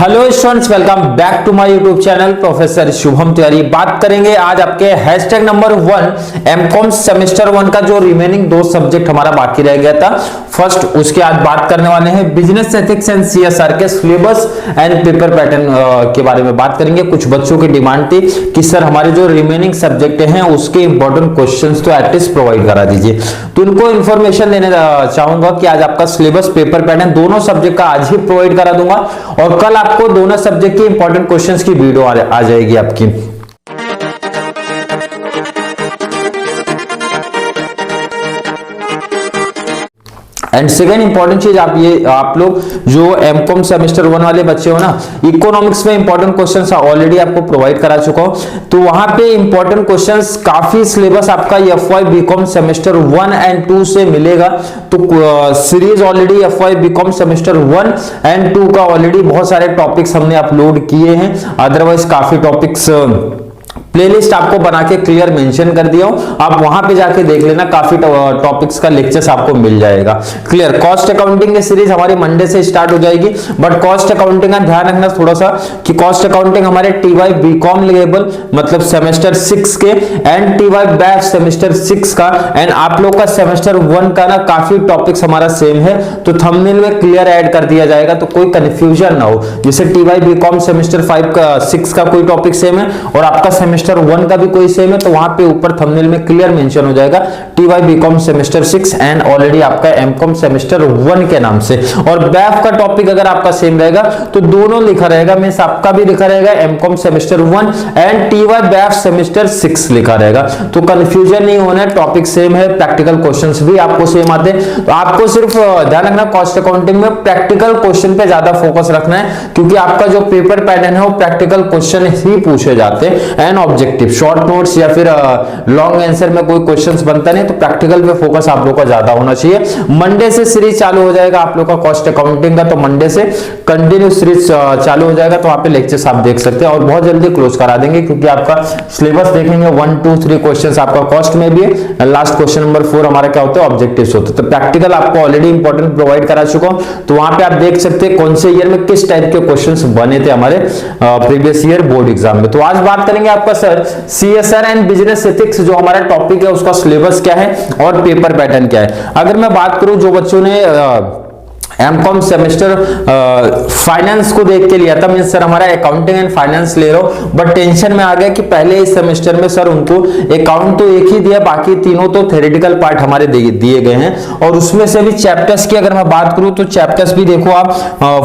Hello students, welcome back to my YouTube channel professor Shubham Tiwari. बात करेंगे आज आपके हैशटैग नंबर 1 एमकॉम सेमेस्टर 1 का जो रिमेनिंग दो सब्जेक्ट हमारा बाकी रह गया था फर्स्ट, उसके आज बात करने वाले हैं बिजनेस एथिक्स एंड सीएसआर के सिलेबस एंड पेपर पैटर्न के बारे में बात करेंगे। कुछ बच्चों की डिमांड थी कि सर हमारे जो रिमेनिंग सब्जेक्ट हैं उसके इंपॉर्टेंट क्वेश्चंस तो एटलीस्ट प्रोवाइड करा दीजिए, तो उनको इन्फॉर्मेशन देने चाहूंगा कि आज आपका सिलेबस पेपर पैटर्न दोनों सब्जेक्ट का आज ही प्रोवाइड करा दूंगा और कल आपको दोनों सब्जेक्ट की इंपॉर्टेंट क्वेश्चंस की वीडियो आ जाएगी आपकी। एंड सेकेंड इंपॉर्टेंट चीज आप लोग जो एमकॉम सेमेस्टर 1 वाले बच्चे हो ना, इकोनॉमिक्स में इंपॉर्टेंट क्वेश्चंस ऑलरेडी आपको प्रोवाइड करा चुका हूं, तो वहां पे इंपॉर्टेंट क्वेश्चंस काफी सिलेबस आपका एफवाई बीकॉम सेमेस्टर 1 एंड 2 से मिलेगा। तो series already FY BCom semester 1 and 2 का ऑलरेडी बहुत सारे टॉपिक्स हमने अपलोड किए हैं, अदरवाइज काफी टॉपिक्स प्लेलिस्ट आपको बना के क्लियर मेंशन कर दिया हूं, आप वहां पे जाके देख लेना, काफी टॉपिक्स का लेक्चर्स आपको मिल जाएगा। क्लियर। कॉस्ट अकाउंटिंग की सीरीज हमारी मंडे से स्टार्ट हो जाएगी, बट कॉस्ट अकाउंटिंग का ध्यान रखना थोड़ा सा कि कॉस्ट अकाउंटिंग हमारे टीवाई बीकॉम लेवल मतलब सेमेस्टर 6 के एंड टीवाई बैच सेमेस्टर 6 का एंड आप लोग का सेमेस्टर 1 का ना काफी टॉपिक्स हमारा सेम है, तो थंबनेल में क्लियर ऐड कर दिया जाएगा तो कोई कंफ्यूजन ना हो। जैसे टीवाई बीकॉम सेमेस्टर 5 का 6 का कोई टॉपिक सेम है और आपका सेमेस्टर 1 का भी कोई सेम है, तो वहां पे ऊपर थंबनेल में क्लियर मेंशन हो जाएगा TY BCom semester 6 and already आपका एमकॉम सेमेस्टर 1 के नाम से। और बैफ का टॉपिक अगर आपका सेम रहेगा तो दोनों लिखा रहेगा, मींस आपका भी लिखा रहेगा MCom semester 1 and TY BAF semester 6 लिखा रहेगा, तो कंफ्यूजन नहीं होना है, टॉपिक सेम है, प्रैक्टिकल क्वेश्चंस भी आपको सेम आते हैं। तो आपको सिर्फ ध्यान रखना कॉस्ट अकाउंटिंग में प्रैक्टिकल क्वेश्चन पे ज्यादा फोकस रखना है, क्योंकि आपका जो पेपर पैटर्न है वो प्रैक्टिकल क्वेश्चन ही पूछे जाते हैं एंड ऑब्जेक्टिव शॉर्ट नोट्स या फिर लॉन्ग आंसर में कोई क्वेश्चंस बनता नहीं, तो प्रैक्टिकल पे फोकस आप लोग का ज्यादा होना चाहिए। मंडे से सीरीज चालू हो जाएगा आप लोग का कॉस्ट अकाउंटिंग का, तो मंडे से कंटिन्यू सीरीज चालू हो जाएगा, तो वहां पे लेक्चर्स आप देख सकते हैं और बहुत जल्दी क्लोज करा देंगे, क्योंकि आपका सिलेबस देखेंगे 1 2 3 क्वेश्चंस आपका कॉस्ट में भी है, लास्ट क्वेश्चन नंबर 4 हमारा क्या होता है ऑब्जेक्टिव्स होते हैं। तो प्रैक्टिकल आपको ऑलरेडी इंपॉर्टेंट प्रोवाइड करा चुका हूं, तो वहां पे आप देख सकते हैं कौन से ईयर में किस टाइप के क्वेश्चंस बने थे हमारे प्रीवियस ईयर बोर्ड एग्जाम में। तो आज बात करेंगे आपका sir CSR and business ethics जो हमारा टॉपिक है उसका सिलेबस क्या है और पेपर पैटर्न क्या है। अगर मैं बात करूं जो बच्चों ने एमकॉम सेमेस्टर फाइनेंस को देख के लिया था, मींस सर हमारा अकाउंटिंग एंड फाइनेंस ले रहा हूं, बट टेंशन में आ गया कि पहले इस सेमेस्टर में सर उनको अकाउंट तो एक ही दिया, बाकी तीनों तो थ्योरेटिकल पार्ट हमारे दिए गए हैं, और उसमें से भी चैप्टर्स की अगर मैं बात करूं तो चैप्टर्स भी देखो आप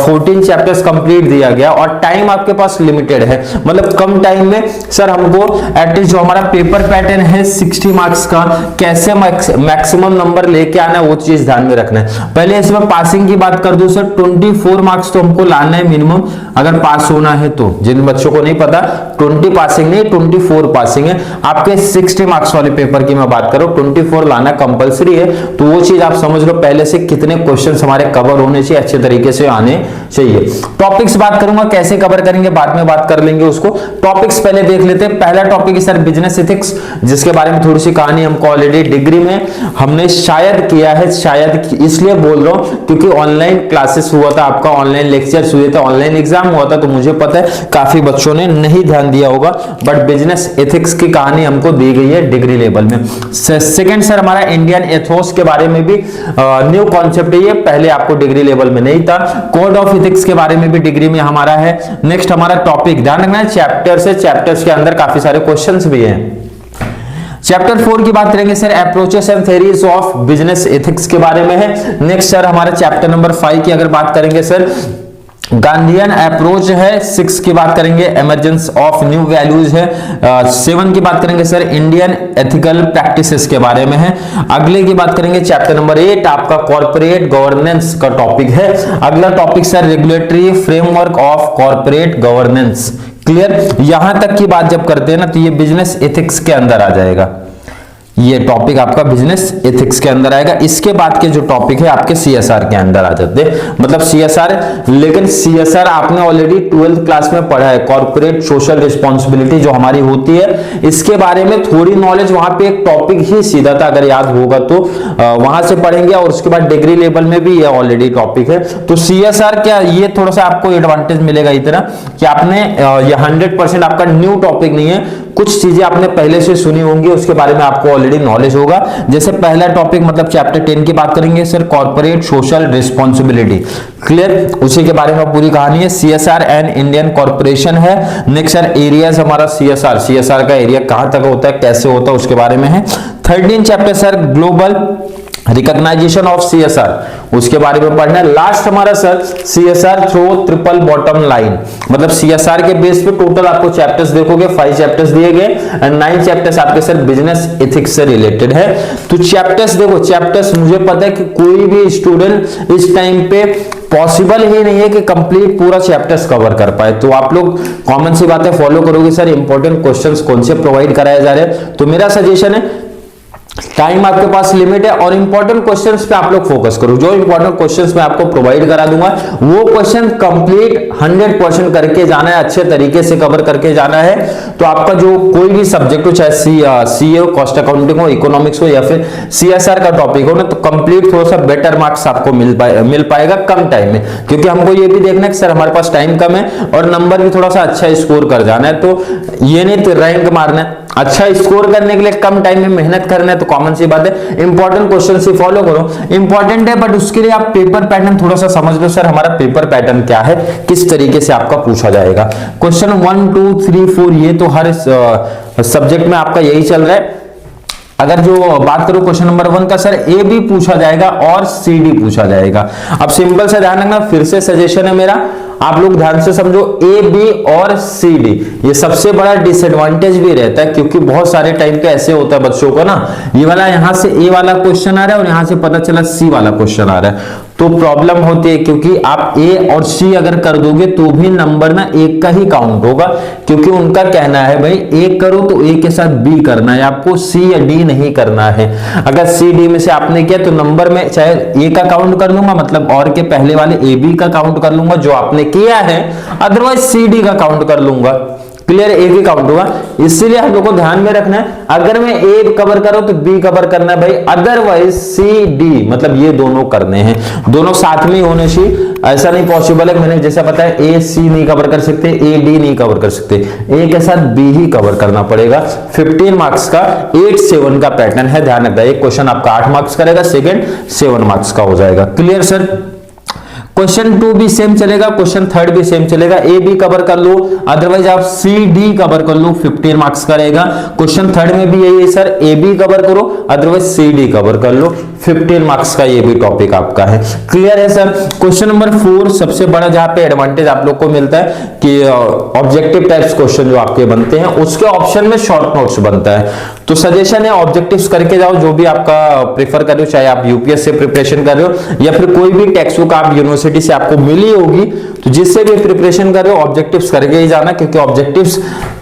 14 चैप्टर्स कंप्लीट दिया गया और टाइम आपके पास लिमिटेड है, मतलब कम टाइम में सर हमको एटलीस्ट जो हमारा पेपर पैटर्न है 60 मार्क्स का कैसे मैक्सिमम नंबर लेके आना है वो चीज ध्यान में रखना है। पहले इसमें पासिंग की बात कर दूं सर 24 मार्क्स तो हमको लाना है मिनिमम अगर पास होना है तो। जिन बच्चों को नहीं पता 20 पासिंग नहीं 24 पासिंग है, आपके 60 मार्क्स वाले पेपर की मैं बात करूं 24 लाना कंपलसरी है, तो वो चीज आप समझ लो पहले से कितने क्वेश्चंस हमारे कवर होने चाहिए, अच्छे तरीके से आने चाहिए। टॉपिक्स बात करूंगा कैसे कवर करेंगे बाद में बात कर लेंगे उसको, टॉपिक्स पहले देख लेते हैं। पहला टॉपिक है सर बिजनेस एथिक्स, जिसके बारे में थोड़ी सी कहानी हमको ऑलरेडी डिग्री में हमने शायद किया है, शायद इसलिए बोल रहा हूं क्योंकि ऑनलाइन क्लासेस हुआ था, आपका ऑनलाइन लेक्चर्स हुए थे, ऑनलाइन एग्जाम हुआ था, तो मुझे पता है काफी बच्चों ने नहीं ध्यान दिया होगा, बट बिजनेस एथिक्स की कहानी हमको दी गई है डिग्री लेवल में। सेकंड सर हमारा इंडियन एथोस के बारे में भी न्यू कॉन्सेप्ट है, ये पहले आपको डिग्री लेवल में नहीं था। कोड ऑफ एथिक्स के बारे में भी डिग्री में हमारा है। नेक्स्ट हमारा टॉपिक ध्यान रखना है चैप्टर्स है, चैप्टर्स के अंदर काफी सारे क्वेश्चंस भी हैं। चैप्टर 4 की बात करेंगे sir approaches and theories of business ethics के बारे में है। नेक्स्ट सर हमारा चैप्टर नंबर 5 की अगर बात करेंगे सर गांधीयन अप्रोच है। 6 की बात करेंगे इमर्जेंस ऑफ न्यू वैल्यूज है। 7 की बात करेंगे सर इंडियन एथिकल प्रैक्टिसेस के बारे में है। अगले की बात करेंगे चैप्टर नंबर 8 आपका कॉर्पोरेट गवर्नेंस का टॉपिक है। अगला topic sir regulatory framework of corporate governance. Clear. यहां तक की बात जब करते हैं ना तो ये बिजनेस एथिक्स के अंदर आ जाएगा। ये टॉपिक आपका बिजनेस एथिक्स के अंदर आएगा। इसके बाद के जो टॉपिक है आपके सीएसआर के अंदर आ जाते हैं, मतलब सीएसआर, लेकिन सीएसआर आपने ऑलरेडी 12th क्लास में पढ़ा है, कॉर्पोरेट सोशल रिस्पॉन्सिबिलिटी जो हमारी होती है, इसके बारे में थोड़ी नॉलेज वहां पे एक टॉपिक ही सीधा था, अगर याद होगा तो वहां से पढ़ेंगे। और उसके बाद डिग्री लेवल में भी ये ऑलरेडी टॉपिक है। तो सीएसआर क्या, ये थोड़ा सा आपको एडवांटेज मिलेगा इतना कि आपने ये 100% आपका न्यू टॉपिक नहीं है, कुछ चीजें आपने पहले से सुनी होंगी, उसके बारे में आपको ऑलरेडी नॉलेज होगा। जैसे पहला टॉपिक मतलब चैप्टर 10 की बात करेंगे sir, corporate social responsibility, clear, उसी के बारे में पूरी कहानी है। सीएसआर एंड इंडियन कॉर्पोरेशन है। नेक्स्ट सर एरियाज हमारा सीएसआर का एरिया कहां तक होता है, कैसे होता है, उसके बारे में है। 13 chapter sir global recognization of CSR, उसके बारे में पढ़ना है। लास्ट हमारा sir CSR through triple bottom line, मतलब सीएसआर के बेस पे टोटल आपको चैप्टर्स देखोगे 5 चैप्टर्स दिए गए एंड 9 चैप्टर्स आपके सर बिजनेस एथिक्स से रिलेटेड है। तो चैप्टर्स देखो, चैप्टर्स मुझे पता है कि कोई भी स्टूडेंट इस टाइम पे पॉसिबल ही नहीं है कि कंप्लीट पूरा चैप्टर्स कवर कर पाए। तो आप लोग कॉमन सी बातें फॉलो करोगे सर, इंपॉर्टेंट क्वेश्चंस कौन से प्रोवाइड कराए जा रहे हैं। तो मेरा सजेशन है, टाइम आपके पास लिमिट है और इंपॉर्टेंट क्वेश्चंस पे आप लोग फोकस करो। जो इंपॉर्टेंट क्वेश्चंस मैं आपको प्रोवाइड करा दूंगा वो क्वेश्चन कंप्लीट 100% करके जाना है, अच्छे तरीके से कवर करके जाना है। तो आपका जो कोई भी सब्जेक्ट हो, चाहे सीए हो, कॉस्ट अकाउंटिंग हो, इकोनॉमिक्स हो या फिर सीएसआर का टॉपिक हो ना, तो कंप्लीट थोड़ा सा बेटर मार्क्स आपको मिल पाएगा कम टाइम में, क्योंकि हमको ये भी देखना है कि सर हमारे पास टाइम कम है और नंबर भी थोड़ा सा अच्छा स्कोर कर जाना है। तो ये नहीं तो रैंक मारना है, अच्छा स्कोर करने के लिए कम टाइम में मेहनत करना है। तो कॉमन सी बात है, इंपॉर्टेंट क्वेश्चन से फॉलो करो, इंपॉर्टेंट है, बट उसके लिए आप पेपर पैटर्न थोड़ा सा समझ लो। सर हमारा पेपर पैटर्न क्या है, किस तरीके से आपका पूछा जाएगा। क्वेश्चन 1 2 3 4 ये तो हर सब्जेक्ट में आपका यही चल रहा है। अगर जो बात करो क्वेश्चन नंबर 1 का सर, ए बी पूछा जाएगा और सी डी पूछा जाएगा। अब सिंपल से ध्यान रखना, फिर से सजेशन है मेरा, आप लोग ध्यान से समझो, ए बी और सी डी ये सबसे बड़ा डिसएडवांटेज भी रहता है, क्योंकि बहुत सारे टाइम पे ऐसे होता है बच्चों को ना, ये वाला यहां से ए वाला क्वेश्चन आ रहा है और यहां से पता चला सी वाला क्वेश्चन आ रहा है, तो प्रॉब्लम होती है। क्योंकि आप ए और सी अगर कर दोगे तो भी नंबर ना एक का ही काउंट होगा, क्योंकि उनका कहना है भाई ए करो तो ए के साथ बी करना है, आपको सी या डी नहीं करना है। अगर सी डी में से आपने किया तो नंबर में चाहे ए का काउंट कर लूंगा, मतलब और के पहले वाले ए बी का काउंट कर लूंगा जो आपने किया है, अदरवाइज सी डी का काउंट कर लूंगा। क्लियर, ए भी काउंट होगा। इसीलिए हम लोग को ध्यान में रखना है, अगर मैं ए कवर करूं तो बी कवर करना है भाई, अदरवाइज सी डी, मतलब ये दोनों करने हैं, दोनों साथ में होने चाहिए। ऐसा नहीं पॉसिबल है, मैंने जैसा पता है ए सी नहीं कवर कर सकते, ए डी नहीं कवर कर सकते, ए के साथ बी ही कवर करना पड़ेगा। 15 मार्क्स का 8-7 का पैटर्न है, ध्यान रखना। एक क्वेश्चन आपका 8 मार्क्स करेगा, सेकंड 7 मार्क्स का हो जाएगा। Clear sir. क्वेश्चन 2 भी सेम चलेगा, क्वेश्चन 3 भी सेम चलेगा, ए बी कवर कर लो, अदरवाइज आप सी डी कवर कर लो, 15 मार्क्स का रहेगा। क्वेश्चन 3 में भी यही है सर, ए बी कवर करो, अदरवाइज सी डी कवर कर लो, 15 मार्क्स का ये भी टॉपिक आपका है। क्लियर है सर। क्वेश्चन नंबर 4 सबसे बड़ा जहां पे एडवांटेज आप लोग को मिलता है कि ऑब्जेक्टिव टाइप्स क्वेश्चन जो आपके बनते हैं उसके ऑप्शन में शॉर्ट नोट्स बनता है। तो सजेशन है ऑब्जेक्टिव्स करके जाओ, जो भी आपका प्रेफर कर रहे हो, चाहे आप यूपीएस से प्रिपरेशन कर रहे हो या फिर कोई भी टेक्स्ट बुक आप यूनिवर्सिटी से आपको मिली होगी, तो जिससे भी प्रिपरेशन कर रहे हो ऑब्जेक्टिव्स करके ही जाना, क्योंकि ऑब्जेक्टिव्स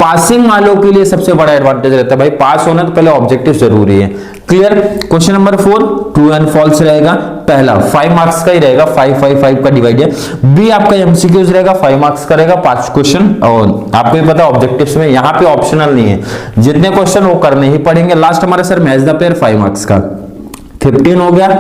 पासिंग वालों के लिए सबसे बड़ा एडवांटेज रहता है। भाई पास होना तो पहले ऑब्जेक्टिव जरूरी है। Clear. Question number 4 true and false रहेगा, पहला 5 मार्क्स का ही रहेगा, 5 का डिवाइड है। बी आपका एमसीक्यूज रहेगा, 5 मार्क्स का रहेगा, 5 क्वेश्चन, और आपको भी पता है ऑब्जेक्टिव्स में यहाँ पे ऑप्शनल नहीं है, जितने क्वेश्चन वो करने ही पड़ेंगे। लास्ट हमारा sir match the pair 5 marks का, 15 हो गया।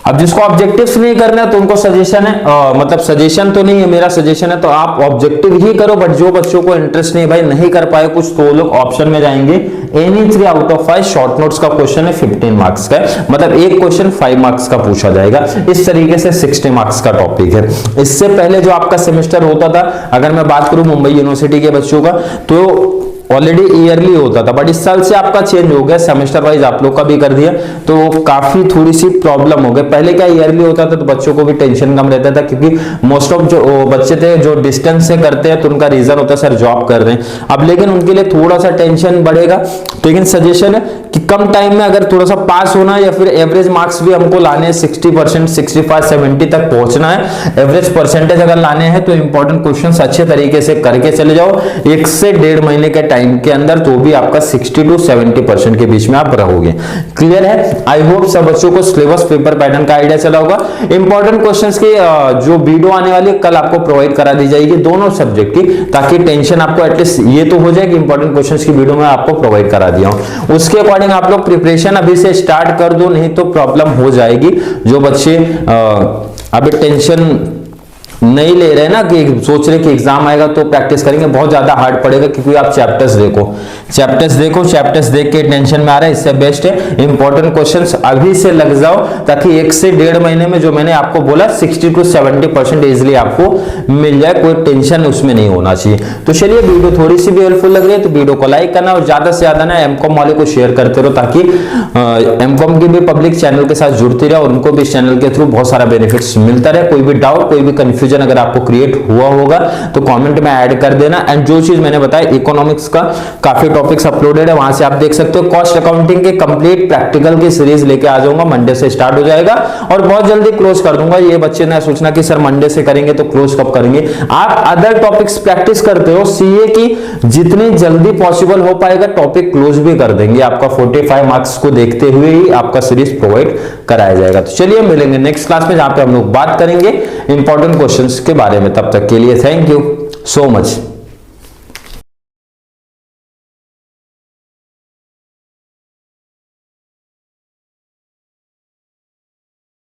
अब जिसको ऑब्जेक्टिव्स नहीं करना है तो उनको सजेशन है, मतलब सजेशन तो नहीं है, मेरा सजेशन है तो आप ऑब्जेक्टिव ही करो, बट जो बच्चों को इंटरेस्ट नहीं, भाई नहीं कर पाए कुछ, तो लोग ऑप्शन में जाएंगे। Any 3 out of 5 short notes का क्वेश्चन है, 15 मार्क्स का है, मतलब एक क्वेश्चन 5 मार्क्स का पूछा जाएगा। इस तरीके से 60 मार्क्स का टॉपिक है। इससे पहले जो आपका सेमेस्टर होता था, अगर मैं बात करूं मुंबई यूनिवर्सिटी के बच्चों का, तो ऑलरेडी ईयरली होता था, बट इस साल से आपका चेंज हो गया, सेमेस्टर वाइज आप लोग का भी कर दिया, तो काफी थोड़ी सी प्रॉब्लम हो गई। पहले क्या ईयरली होता था तो बच्चों को भी टेंशन कम रहता था, क्योंकि मोस्ट ऑफ जो बच्चे थे जो डिस्टेंस से करते हैं तो उनका रीजन होता है सर जॉब कर रहे हैं। अब लेकिन उनके लिए थोड़ा सा टेंशन बढ़ेगा, लेकिन सजेशन है कि कम टाइम में अगर थोड़ा सा पास होना है या फिर एवरेज मार्क्स भी हमको लाने हैं 60%, 65, 70 तक पहुंचना है, एवरेज परसेंटेज अगर लाने हैं तो इंपॉर्टेंट क्वेश्चंस अच्छे तरीके से करके चले जाओ 1 से 1.5 महीने के टाइम के अंदर, तो भी आपका 60 to 70% के बीच में आप रहोगे। क्लियर है? आई होप सब बच्चों को सिलेबस पेपर पैटर्न का आइडिया चला होगा। इंपॉर्टेंट क्वेश्चंस की जो वीडियो आने वाली है कल आपको प्रोवाइड करा दी जाएगी दोनों सब्जेक्ट की, ताकि टेंशन आपको एटलीस्ट ये तो हो जाए कि इंपॉर्टेंट क्वेश्चंस की वीडियो में आपको प्रोवाइड करा दिया हूं। उसके अकॉर्डिंग आप लोग प्रिपरेशन अभी से स्टार्ट कर दो, नहीं तो प्रॉब्लम हो जाएगी। जो बच्चे अभी टेंशन नहीं ले रहे ना, कि सोच रहे कि एग्जाम आएगा तो प्रैक्टिस करेंगे, बहुत ज्यादा हार्ड पड़ेगा, क्योंकि आप चैप्टर्स देखो, चैप्टर्स देख के टेंशन में आ रहा है, इससे बेस्ट है इंपॉर्टेंट क्वेश्चंस अभी से लग जाओ, ताकि 1 से 1.5 महीने में जो मैंने आपको बोला 60 to 70% इजिली आपको मिल जाए, कोई टेंशन उसमें नहीं होना चाहिए। तो चलिए, वीडियो थोड़ी सी भी हेल्पफुल लग रही है तो वीडियो को लाइक करना और ज्यादा से ज्यादा ना एमकॉम वाले को शेयर करते रहो, ताकि एमकॉम की भी पब्लिक चैनल के साथ जुड़ती रहे और उनको भी इस चैनल के थ्रू बहुत सारा बेनिफिट्स मिलता रहे। कोई भी डाउट, कोई भी कंफ्यूजन अगर आपको क्रिएट हुआ होगा तो कमेंट में ऐड कर देना। एंड जो चीज मैंने बताया, इकोनॉमिक्स का काफी टॉपिक्स अपलोडेड है, वहां से आप देख सकते हो। कॉस्ट अकाउंटिंग के कंप्लीट प्रैक्टिकल की सीरीज लेके आ जाऊंगा, मंडे से स्टार्ट हो जाएगा और बहुत जल्दी क्लोज कर दूंगा। ये बच्चे ना सोचना कि सर मंडे से करेंगे तो क्लोज कब करेंगे, आप अदर टॉपिक्स प्रैक्टिस करते हो, सीए की जितनी जल्दी पॉसिबल हो पाएगा टॉपिक क्लोज भी कर देंगे। आपका 45 मार्क्स को देखते हुए ही आपका सीरीज प्रोवाइड कराया जाएगा। तो चलिए मिलेंगे नेक्स्ट क्लास में, जहां पे हम लोग बात करेंगे इंपॉर्टेंट क्वेश्चंस के बारे में। तब तक के लिए थैंक यू सो मच।